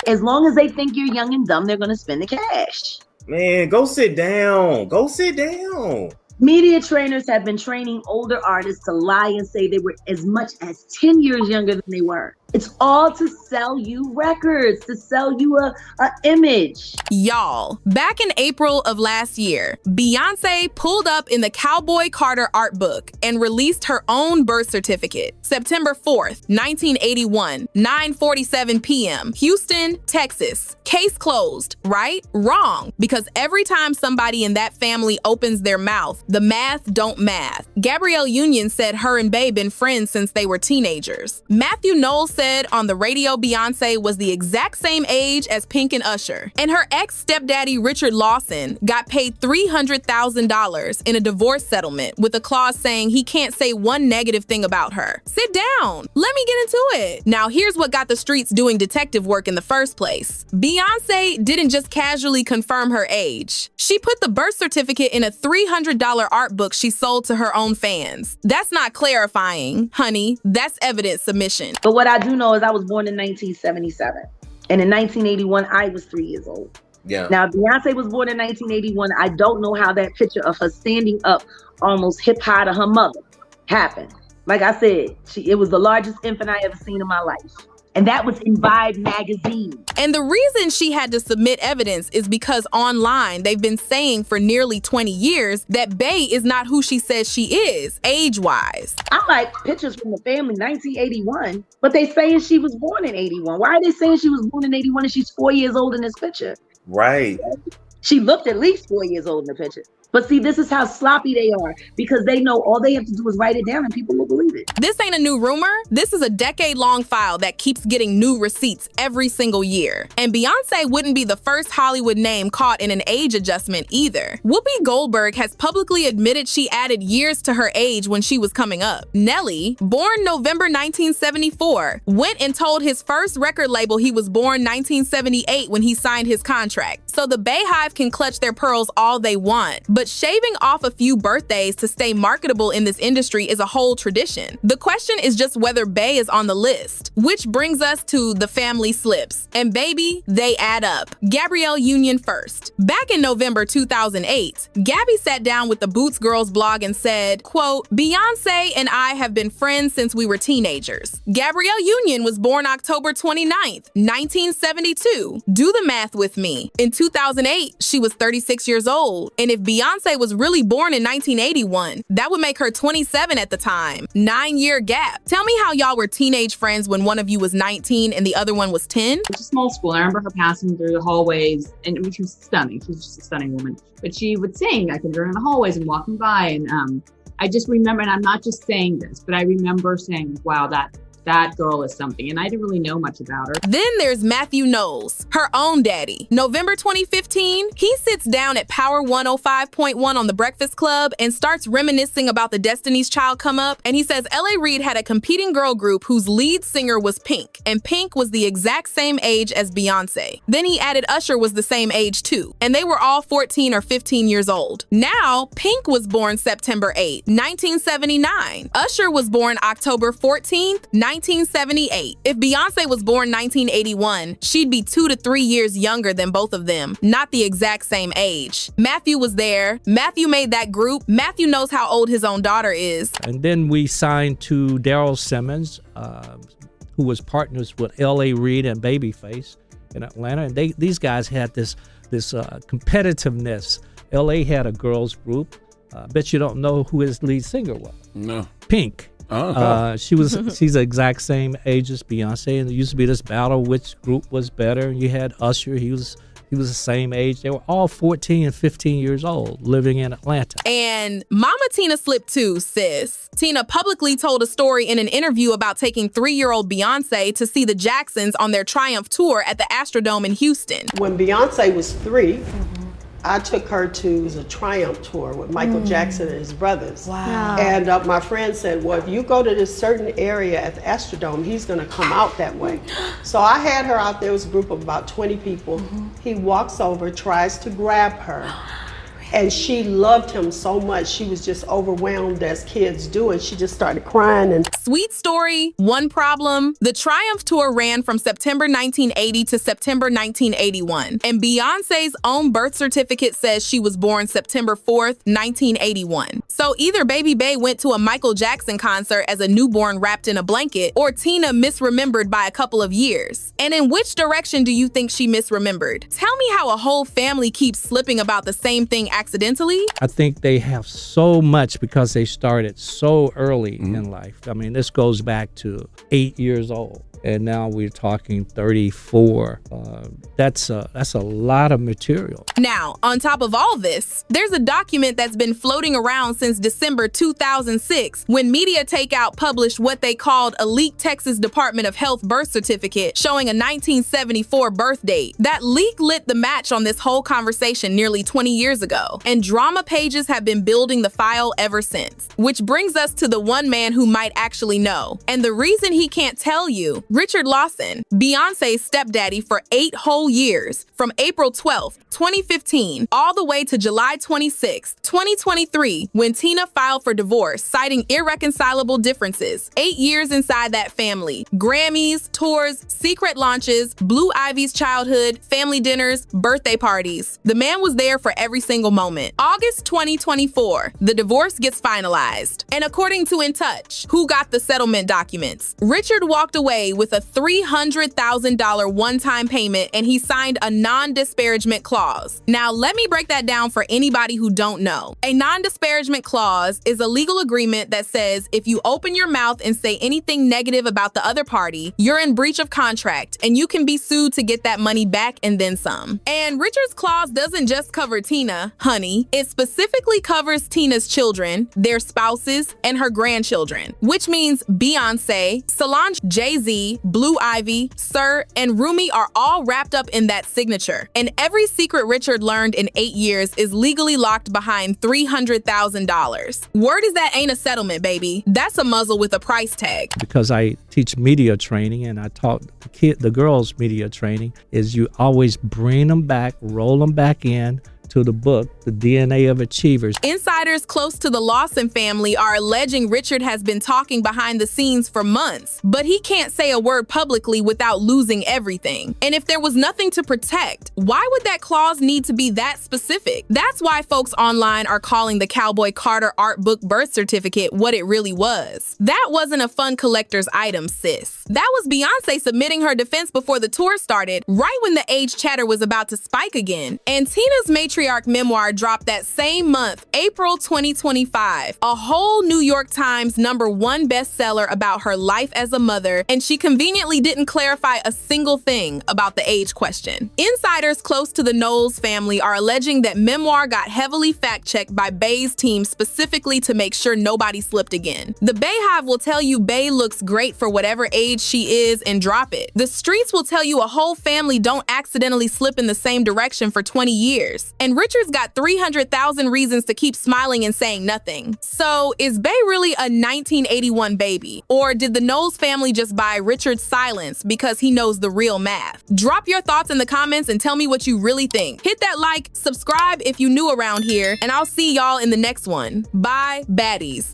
As long as they think you're young and dumb, they're going to spend the cash. Man, go sit down. Go sit down. Media trainers have been training older artists to lie and say they were as much as 10 years younger than they were. It's all to sell you records, to sell you a image. Y'all, back in April of last year, Beyoncé pulled up in the Cowboy Carter Art Book and released her own birth certificate. September 4th, 1981, 9:47 p.m., Houston, Texas. Case closed, right? Wrong, because every time somebody in that family opens their mouth, the math don't math. Gabrielle Union said her and Bey been friends since they were teenagers. Mathew Knowles said on the radio Beyoncé was the exact same age as Pink and Usher. And her ex-stepdaddy Richard Lawson got paid $300,000 in a divorce settlement with a clause saying he can't say one negative thing about her. Sit down. Let me get into it. Now here's what got the streets doing detective work in the first place. Beyoncé didn't just casually confirm her age. She put the birth certificate in a $300 art book she sold to her own fans. That's not clarifying, honey. That's evidence submission. But what I do know is I was born in 1977. And in 1981, I was 3 years old. Yeah. Now, Beyoncé was born in 1981. I don't know how that picture of her standing up almost hip high to her mother happened. Like I said, it was the largest infant I ever seen in my life. And that was in Vibe magazine. And the reason she had to submit evidence is because online they've been saying for nearly 20 years that Bey is not who she says she is, age-wise. I like pictures from the family, 1981, but they saying she was born in 81. Why are they saying she was born in 81 and she's 4 years old in this picture? Right. She looked at least 4 years old in the picture. But see, this is how sloppy they are, because they know all they have to do is write it down and people will believe it. This ain't a new rumor. This is a decade-long file that keeps getting new receipts every single year. And Beyoncé wouldn't be the first Hollywood name caught in an age adjustment either. Whoopi Goldberg has publicly admitted she added years to her age when she was coming up. Nelly, born November 1974, went and told his first record label he was born 1978 when he signed his contract. So the Beyhive can clutch their pearls all they want, but shaving off a few birthdays to stay marketable in this industry is a whole tradition. The question is just whether Bey is on the list, which brings us to the family slips. And baby, they add up. Gabrielle Union first. Back in November 2008, Gabby sat down with the Boots Girls blog and said, quote, Beyoncé and I have been friends since we were teenagers. Gabrielle Union was born October 29th, 1972. Do the math with me. In 2008, she was 36 years old. And if Beyoncé was really born in 1981, that would make her 27 at the time. 9-year gap. Tell me how y'all were teenage friends when one of you was 19 and the other one was 10? It's a small school. I remember her passing through the hallways, and I mean, she was stunning. She was just a stunning woman. But she would sing. I could hear her in the hallways and walking by. And I just remember, and I'm not just saying this, but I remember saying, wow, that girl is something. And I didn't really know much about her. Then there's Mathew Knowles, her own daddy. November 2015, he sits down at Power 105.1 on The Breakfast Club and starts reminiscing about the Destiny's Child come up. And he says L.A. Reid had a competing girl group whose lead singer was Pink. And Pink was the exact same age as Beyoncé. Then he added Usher was the same age too. And they were all 14 or 15 years old. Now, Pink was born September 8, 1979. Usher was born October 14th, 1978. If Beyoncé was born 1981, she'd be 2 to 3 years younger than both of them, not the exact same age. Mathew was there. Mathew made that group. Mathew knows how old his own daughter is. And then we signed to Daryl Simmons, who was partners with L.A. Reid and Babyface in Atlanta. And these guys had this competitiveness. L.A. had a girls group. Bet you don't know who his lead singer was. No. Pink. Oh. She's the exact same age as Beyonce, and there used to be this battle which group was better. You had Usher, he was the same age. They were all 14 and 15 years old living in Atlanta. And Mama Tina slipped too, sis. Tina publicly told a story in an interview about taking 3-year-old Beyonce to see the Jacksons on their Triumph tour at the Astrodome in Houston. When Beyonce was 3, I took her to the Triumph tour with Michael Jackson and his brothers. Wow. And my friend said, well, if you go to this certain area at the Astrodome, he's gonna come out that way. So I had her out there. It was a group of about 20 people. He walks over, tries to grab her. And she loved him so much. She was just overwhelmed as kids do. And she just started crying. And Sweet story, one problem. The Triumph Tour ran from September 1980 to September 1981. And Beyonce's own birth certificate says she was born September 4th, 1981. So either Baby Bay went to a Michael Jackson concert as a newborn wrapped in a blanket, or Tina misremembered by a couple of years. And in which direction do you think she misremembered? Tell me how a whole family keeps slipping about the same thing accidentally. I think they have so much because they started so early in life. I mean, this goes back to 8 years old. And now we're talking 34. That's a lot of material. Now, on top of all this, there's a document that's been floating around since December 2006 when Media Takeout published what they called a leaked Texas Department of Health birth certificate showing a 1974 birth date. That leak lit the match on this whole conversation nearly 20 years ago, and drama pages have been building the file ever since. Which brings us to the one man who might actually know. And the reason he can't tell you, Richard Lawson, Beyonce's stepdaddy for 8 whole years, from April 12th, 2015, all the way to July 26th, 2023, when Tina filed for divorce, citing irreconcilable differences. 8 years inside that family. Grammys, tours, secret launches, Blue Ivy's childhood, family dinners, birthday parties. The man was there for every single moment. August 2024, the divorce gets finalized. And according to In Touch, who got the settlement documents, Richard walked away with a $300,000 one-time payment, and he signed a non-disparagement clause. Now, let me break that down for anybody who don't know. A non-disparagement clause is a legal agreement that says if you open your mouth and say anything negative about the other party, you're in breach of contract, and you can be sued to get that money back and then some. And Richard's clause doesn't just cover Tina, honey. It specifically covers Tina's children, their spouses, and her grandchildren, which means Beyoncé, Solange, Jay-Z, Blue Ivy, Sir, and Rumi are all wrapped up in that signature. And every secret Richard learned in 8 years is legally locked behind $300,000. Word is that ain't a settlement, baby. That's a muzzle with a price tag. Because I teach media training and I taught the girls media training, is you always bring them back, roll them back in to the book, The DNA of Achievers. Insiders close to the Lawson family are alleging Richard has been talking behind the scenes for months, but he can't say a word publicly without losing everything. And if there was nothing to protect, why would that clause need to be that specific? That's why folks online are calling the Cowboy Carter Art Book birth certificate what it really was. That wasn't a fun collector's item, sis. That was Beyonce submitting her defense before the tour started, right when the age chatter was about to spike again. And Tina's matriarch memoir dropped that same month, April 2025, a whole New York Times #1 bestseller about her life as a mother, and she conveniently didn't clarify a single thing about the age question. Insiders close to the Knowles family are alleging that memoir got heavily fact-checked by Bey's team specifically to make sure nobody slipped again. The Beyhive will tell you Bey looks great for whatever age she is and drop it. The streets will tell you a whole family don't accidentally slip in the same direction for 20 years. And Richard's got 300,000 reasons to keep smiling and saying nothing. So is Bey really a 1981 baby? Or did the Knowles family just buy Richard's silence because he knows the real math? Drop your thoughts in the comments and tell me what you really think. Hit that like, subscribe if you new around here, and I'll see y'all in the next one. Bye, baddies.